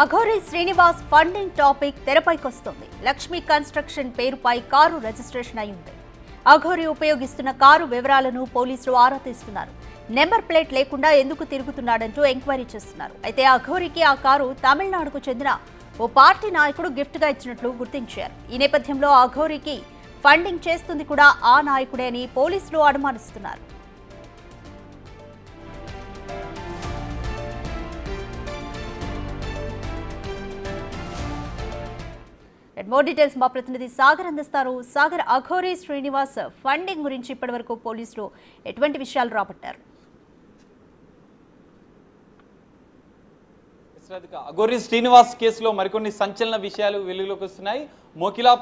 Aghori Srinivas funding topic తెరపైకొస్తుంది. Lakshmi construction పేరుపై car registration అయింది. అఘోరి ఉపయోగిస్తున్న కారు వివరాలను పోలీసులు ఆరా తీస్తున్నారు. నెంబర్ ప్లేట్ లేకుండా ఎందుకు తిరుగుతున్నాడంటూ ఎంక్వైరీ చేస్తున్నారు. అయితే అఘోరికి ఆ కారు తమిళనాడుకు చెందిన ఓ పార్టీ నాయకుడు గిఫ్ట్ గా ఇచ్చినట్లు గుర్తించారు. ఈ నేపథ్యంలో అఘోరికి ఫండింగ్ చేస్తుంది కూడా ఆ నాయకుడే అని పోలీసులు అనుమానిస్తున్నారు. మోర్ డీటెయిల్స్ మా ప్రతినిధి సాగర్ అందిస్తారు. సాగర్, అఘోరి శ్రీనివాస్ ఫండింగ్ గురించి ఇప్పటివరకు పోలీసులు ఎటువంటి విషయాలు రాబట్టారు? అఘోరి శ్రీనివాస్ కేసులో మరికొన్ని సంచలన విషయాలు వెలుగులోకి వస్తున్నాయి. మోకిలా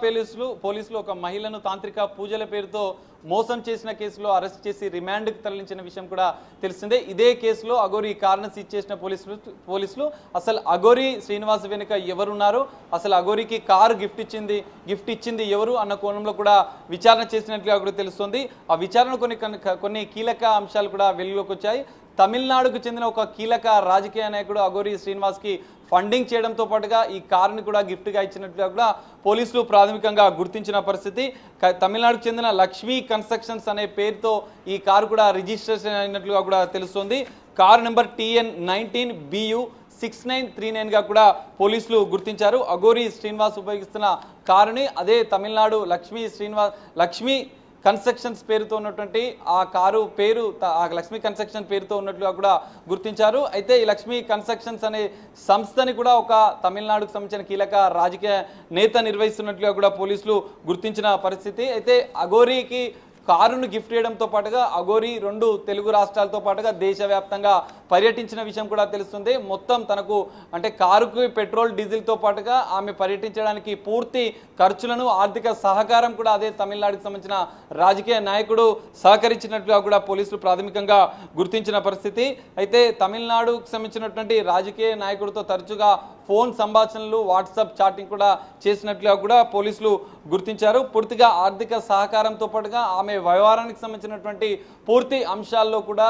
పోలీసులు ఒక మహిళను తాంత్రిక పూజల పేరుతో మోసం చేసిన కేసులో అరెస్ట్ చేసి రిమాండ్కి తరలించిన విషయం కూడా తెలిసిందే. ఇదే కేసులో అఘోరి కారును సీజ్ చేసిన పోలీసులు అసలు అఘోరి శ్రీనివాస్ వెనుక ఎవరున్నారు, అసలు అఘోరికి కారు గిఫ్ట్ ఇచ్చింది ఎవరు అన్న కోణంలో కూడా విచారణ చేసినట్లుగా కూడా తెలుస్తుంది. ఆ విచారణ కొన్ని కీలక అంశాలు కూడా వెలుగులోకి వచ్చాయి. తమిళనాడుకు చెందిన ఒక కీలక రాజకీయ నాయకుడు అఘోరి శ్రీనివాస్కి ఫండింగ్ చేయడంతో పాటుగా ఈ కారుని కూడా గిఫ్ట్గా ఇచ్చినట్లుగా కూడా పోలీసులు ప్రాథమికంగా గుర్తించిన పరిస్థితి. తమిళనాడుకు చెందిన లక్ష్మీ కన్స్ట్రక్షన్స్ అనే పేరుతో ఈ కారు కూడా రిజిస్ట్రేషన్ అయినట్లుగా కూడా తెలుస్తుంది. కారు నెంబర్ TN19BU 6939గా కూడా పోలీసులు గుర్తించారు. అఘోరి శ్రీనివాస్ ఉపయోగిస్తున్న కారుని అదే తమిళనాడు లక్ష్మీ కన్స్ట్రక్షన్స్ పేరుతో ఉన్నటువంటి ఆ కారు పేరు లక్ష్మీ కన్స్ట్రక్షన్ పేరుతో ఉన్నట్లుగా కూడా గుర్తించారు. అయితే ఈ లక్ష్మీ కన్స్ట్రక్షన్స్ అనే సంస్థని కూడా ఒక తమిళనాడుకు సంబంధించిన కీలక రాజకీయ నేత నిర్వహిస్తున్నట్లుగా కూడా పోలీసులు గుర్తించిన పరిస్థితి. అయితే అఘోరికి కారును గిఫ్ట్ చేయడంతో పాటుగా అఘోరి 2 తెలుగు రాష్ట్రాలతో పాటుగా దేశవ్యాప్తంగా పర్యటించిన విషయం కూడా తెలుస్తుంది. మొత్తం తనకు అంటే కారుకు పెట్రోల్ డీజిల్తో పాటుగా ఆమె పర్యటించడానికి పూర్తి ఖర్చులను ఆర్థిక సహకారం కూడా అదే తమిళనాడుకు సంబంధించిన రాజకీయ నాయకుడు సహకరించినట్లుగా కూడా పోలీసులు ప్రాథమికంగా గుర్తించిన పరిస్థితి. అయితే తమిళనాడుకు సంబంధించినటువంటి రాజకీయ నాయకుడితో తరచుగా ఫోన్ సంభాషణలు, వాట్సాప్ చాటింగ్ కూడా చేసినట్లుగా కూడా పోలీసులు గుర్తించారు. పూర్తిగా ఆర్థిక సహకారంతో పాటుగా ఆమె వ్యవహారానికి సంబంధించినటువంటి పూర్తి అంశాల్లో కూడా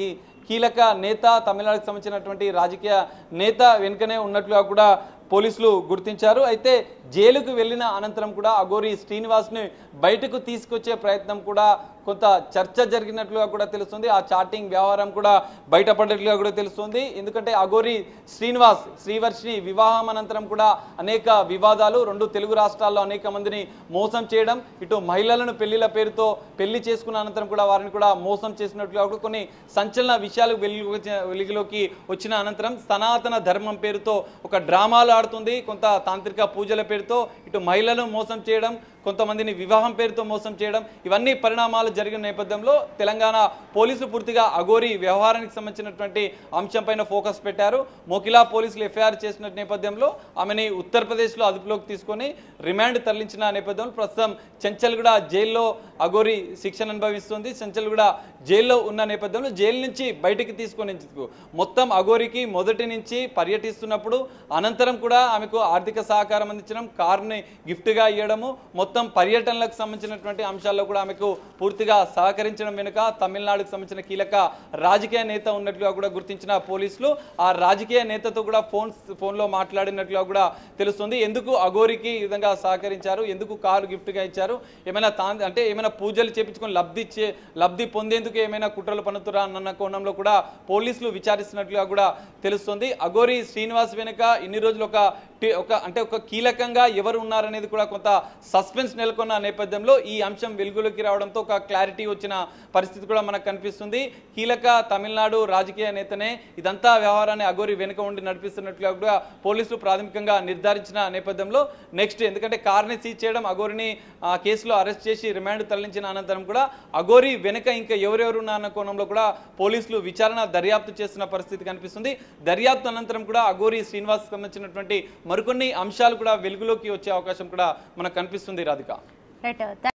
ఈ కీలక నేత తమిళనాడుకు సంబంధించినటువంటి రాజకీయ నేత వెనుకనే ఉన్నట్లుగా కూడా పోలీసులు గుర్తించారు. అయితే జైలుకు వెళ్ళిన అనంతరం కూడా అఘోరి శ్రీనివాస్ని బయటకు తీసుకొచ్చే ప్రయత్నం కూడా కొంత చర్చ జరిగినట్లుగా కూడా తెలుస్తుంది. ఆ చాటింగ్ వ్యవహారం కూడా బయటపడినట్లుగా కూడా తెలుస్తుంది. ఎందుకంటే అఘోరి శ్రీనివాస్ శ్రీవర్షిని వివాహం అనంతరం కూడా అనేక వివాదాలు, 2 తెలుగు రాష్ట్రాల్లో అనేక మందిని మోసం చేయడం, ఇటు మహిళలను పెళ్లిల పేరుతో పెళ్లి చేసుకున్న అనంతరం కూడా వారిని కూడా మోసం చేసినట్లుగా కూడా కొన్ని సంచలన విషయాలు వెలుగులోకి వచ్చిన అనంతరం సనాతన ధర్మం పేరుతో ఒక డ్రామాలు ఆడుతుంది. కొంత తాంత్రిక పూజల పేరుతో ఇటు మహిళలను మోసం చేయడం, కొంతమందిని వివాహం పేరుతో మోసం చేయడం, ఇవన్నీ పరిణామాలు జరిగిన నేపథ్యంలో తెలంగాణ పోలీసులు పూర్తిగా అఘోరి వ్యవహారానికి సంబంధించినటువంటి అంశంపైన ఫోకస్ పెట్టారు. మోకిలా పోలీసులు FIR చేసిన నేపథ్యంలో ఆమెని ఉత్తరప్రదేశ్లో అదుపులోకి తీసుకొని రిమాండ్ తరలించిన నేపథ్యంలో ప్రస్తుతం చెంచల్గూడ జైల్లో అఘోరి శిక్షణ అనుభవిస్తుంది. చెంచల్గూడ జైల్లో ఉన్న నేపథ్యంలో జైలు నుంచి బయటికి తీసుకొని మొత్తం అఘోరికి మొదటి నుంచి పర్యటిస్తున్నప్పుడు అనంతరం కూడా ఆమెకు ఆర్థిక సహకారం అందించడం, కారుని గిఫ్ట్గా ఇవ్వడము, మొత్తం పర్యటనలకు సంబంధించినటువంటి అంశాల్లో కూడా ఆమెకు పూర్తిగా సహకరించడం వెనుక తమిళనాడుకు సంబంధించిన కీలక రాజకీయ నేత ఉన్నట్లుగా కూడా గుర్తించిన పోలీసులు ఆ రాజకీయ నేతతో కూడా ఫోన్లో మాట్లాడినట్లుగా కూడా తెలుస్తుంది. ఎందుకు అఘోరికి ఈ విధంగా సహకరించారు, ఎందుకు కారు గిఫ్ట్గా ఇచ్చారు, ఏమైనా పూజలు చేపించుకొని లబ్ధి పొందేందుకు ఏమైనా కుట్రలు పన్నుతురా అన్న కోణంలో కూడా పోలీసులు విచారిస్తున్నట్లుగా కూడా తెలుస్తుంది. అఘోరి శ్రీనివాస్ వెనుక ఇన్ని రోజులు ఒక కీలకంగా ఎవరు ఉన్నారనేది కూడా కొంత సస్పెన్స్ నెలకొన్న నేపథ్యంలో ఈ అంశం వెలుగులోకి రావడంతో ఒక క్లారిటీ వచ్చిన పరిస్థితి కూడా మనకు కనిపిస్తుంది. కీలక తమిళనాడు రాజకీయ నేతనే ఇదంతా వ్యవహారాన్ని అఘోరి వెనుక ఉండి నడిపిస్తున్నట్లుగా కూడా పోలీసులు ప్రాథమికంగా నిర్ధారించిన నేపథ్యంలో నెక్స్ట్ ఎందుకంటే కార్ని సీజ్ చేయడం, అఘోరిని కేసులో అరెస్ట్ చేసి రిమాండ్ తరలించిన అనంతరం కూడా అఘోరి వెనుక ఇంకా ఎవరెవరు ఉన్నారన్న కోణంలో కూడా పోలీసులు దర్యాప్తు చేస్తున్న పరిస్థితి కనిపిస్తుంది. దర్యాప్తు అనంతరం కూడా అఘోరి శ్రీనివాస్ సంబంధించినటువంటి మరికొన్ని అంశాలు కూడా వెలుగులోకి వచ్చే అవకాశం కూడా మనకు కనిపిస్తుంది. రాధిక.